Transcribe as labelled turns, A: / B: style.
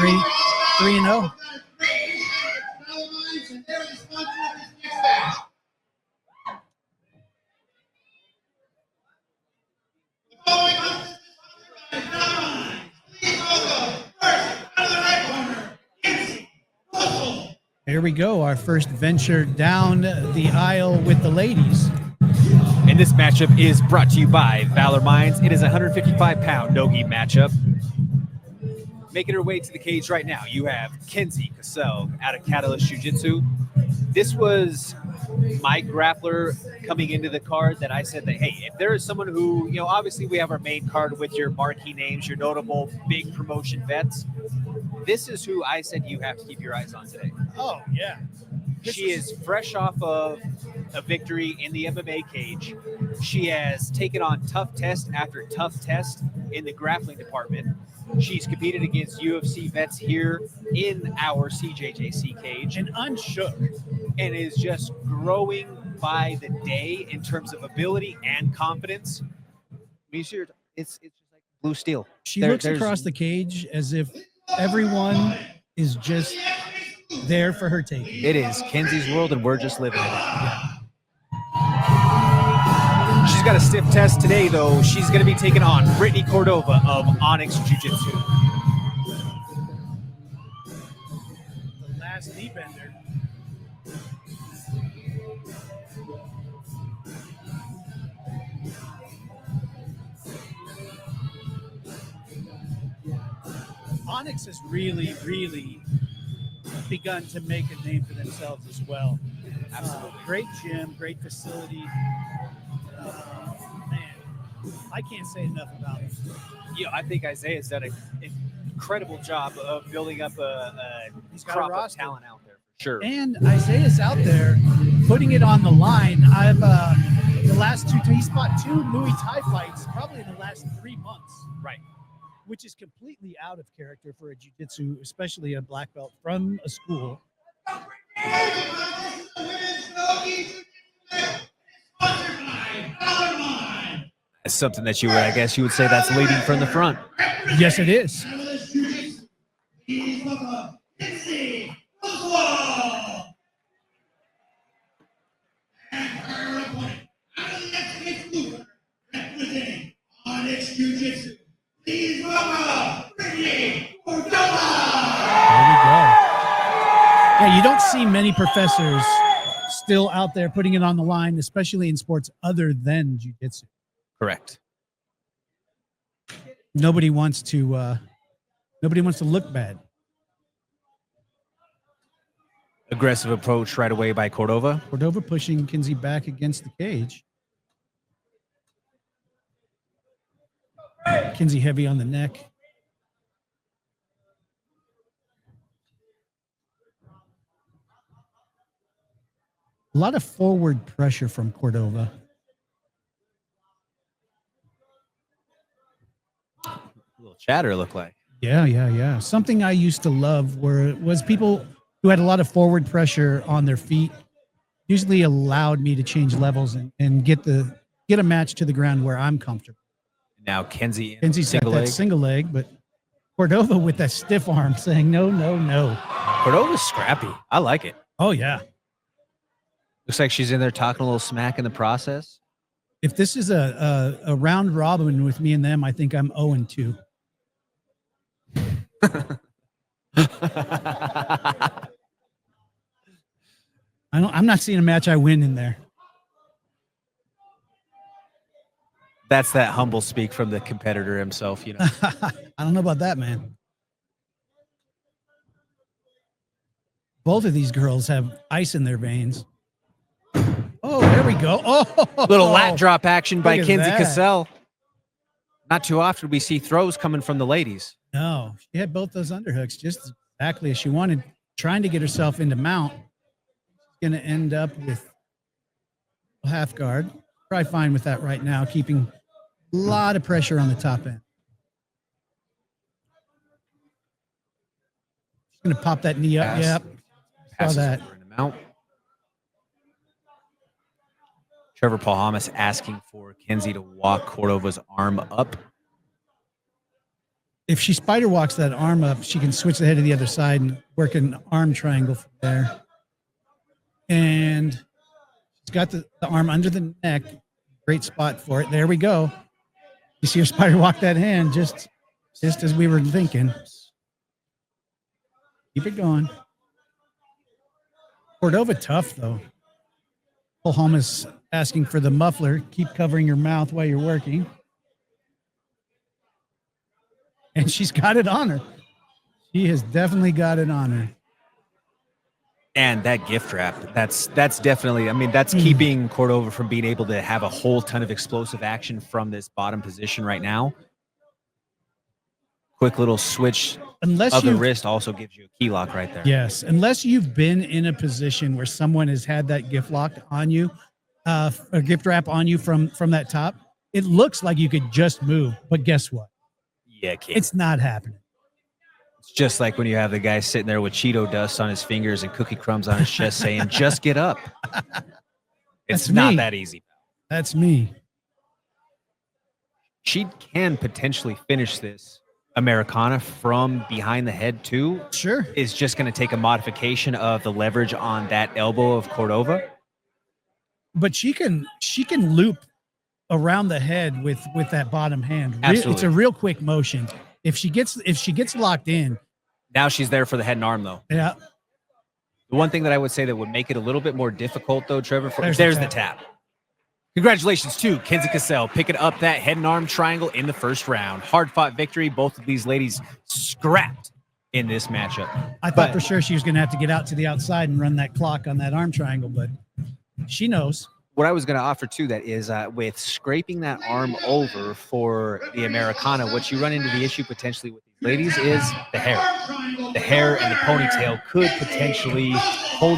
A: 3-0. Here we go, our first venture down the aisle with the ladies.
B: And this matchup is brought to you by Valor Mines. It is a 155-pound no-gi matchup. Making her way to the cage right now, you have Keosll out of Catalyst Jiu-Jitsu. This was my grappler coming into the card that I said that, hey, if there is someone who, obviously we have our main card with your marquee names, your notable big promotion vets. This is who I said you have to keep your eyes on today.
A: Oh, yeah.
B: She is fresh off of a victory in the MMA cage. She has taken on tough test after tough test in the grappling department. She's competed against UFC vets here in our CJJC cage.
A: And unshook.
B: And is just growing by the day in terms of ability and confidence. It's just like blue steel.
A: She looks across the cage as if everyone is just there for her taking.
B: It is Kenzie's world, and we're just living in it.
A: Yeah.
B: She's got a stiff test today, though. She's going to be taking on Brittany Cordova of Onyx Jiu-Jitsu.
A: The last knee bender. Onyx has really begun to make a name for themselves as well.
B: Absolutely.
A: Great gym, great facility. Man, I can't say enough about it.
B: I think Isaiah's done an incredible job of building up a crop of talent out there. Sure.
A: And Isaiah's out there putting it on the line. I've the last he's fought 2 Muay Thai fights probably in the last 3 months.
B: Right.
A: Which is completely out of character for a jiu-jitsu, especially a black belt from a school.
B: That's something that I guess you would say that's leading from the front.
A: Yes, it is.
C: Onyx Jiu-Jitsu. Please welcome Brittany Cordova.
A: There we go. Yeah, you don't see many professors still out there putting it on the line, especially in sports other than jiu-jitsu.
B: Correct.
A: Nobody wants to look bad.
B: Aggressive approach right away by Cordova.
A: Cordova pushing Kinsey back against the cage. Kinsey heavy on the neck. A lot of forward pressure from Cordova.
B: A little chatter, look like.
A: Yeah. Something I used to love was people who had a lot of forward pressure on their feet. Usually allowed me to change levels and get a match to the ground where I'm comfortable.
B: Now Kenzie's
A: got that single leg, but Cordova with that stiff arm saying no.
B: Cordova's scrappy. I like it.
A: Oh, yeah.
B: Looks like she's in there talking a little smack in the process.
A: If this is a round robin with me and them, I think I'm 0-2. I'm not seeing a match I win in there.
B: That's that humble speak from the competitor himself,
A: I don't know about that, man. Both of these girls have ice in their veins. Oh, there we go. Oh,
B: little lat drop action by Kenzie
A: that.
B: Keosll. Not too often we see throws coming from the ladies.
A: No, she had both those underhooks just exactly as she wanted, trying to get herself into mount. She's going to end up with a half guard. Probably fine with that right now, keeping a lot of pressure on the top end. She's going to pop that knee up. Yep. Saw that.
B: Trevor Paul-Hamas asking for Kenzie to walk Cordova's arm up.
A: if she spider walks that arm up, she can switch the head to the other side and work an arm triangle from there. And she's got the arm under the neck. Great spot for it. There we go. You see her spider walk that hand just as we were thinking. Keep it going. Cordova tough, though. Holmes asking for the muffler. Keep covering your mouth while you're working. And she's got it on her. She has definitely got it on her.
B: And that gift wrap, that's definitely, I mean, that's keeping Cordova from being able to have a whole ton of explosive action from this bottom position right now. Quick little switch of the wrist also gives you a key lock right there.
A: Yes, unless you've been in a position where someone has had that gift lock on you, a gift wrap on you from that top, it looks like you could just move. But guess what?
B: Yeah, kid.
A: It's not happening.
B: It's just like when you have the guy sitting there with Cheeto dust on his fingers and cookie crumbs on his chest saying, just get up. It's not that easy.
A: That's me.
B: She can potentially finish this Americana from behind the head too.
A: Sure.
B: Is just going to take a modification of the leverage on that elbow of Cordova.
A: But she can loop around the head with that bottom hand.
B: Absolutely.
A: It's a real quick motion. If she gets locked in.
B: Now she's there for the head and arm though.
A: Yeah.
B: The one thing that I would say that would make it a little bit more difficult though, Trevor,
A: there's
B: the tap. Congratulations to Keosll Keosll picking up that head and arm triangle in the first round. Hard-fought victory. Both of these ladies scrapped in this matchup.
A: I thought for sure she was going to have to get out to the outside and run that clock on that arm triangle, but she knows.
B: What I was going to offer too that is with scraping that arm over for the Americana, what you run into the issue potentially with these ladies is the hair. The hair and the ponytail could potentially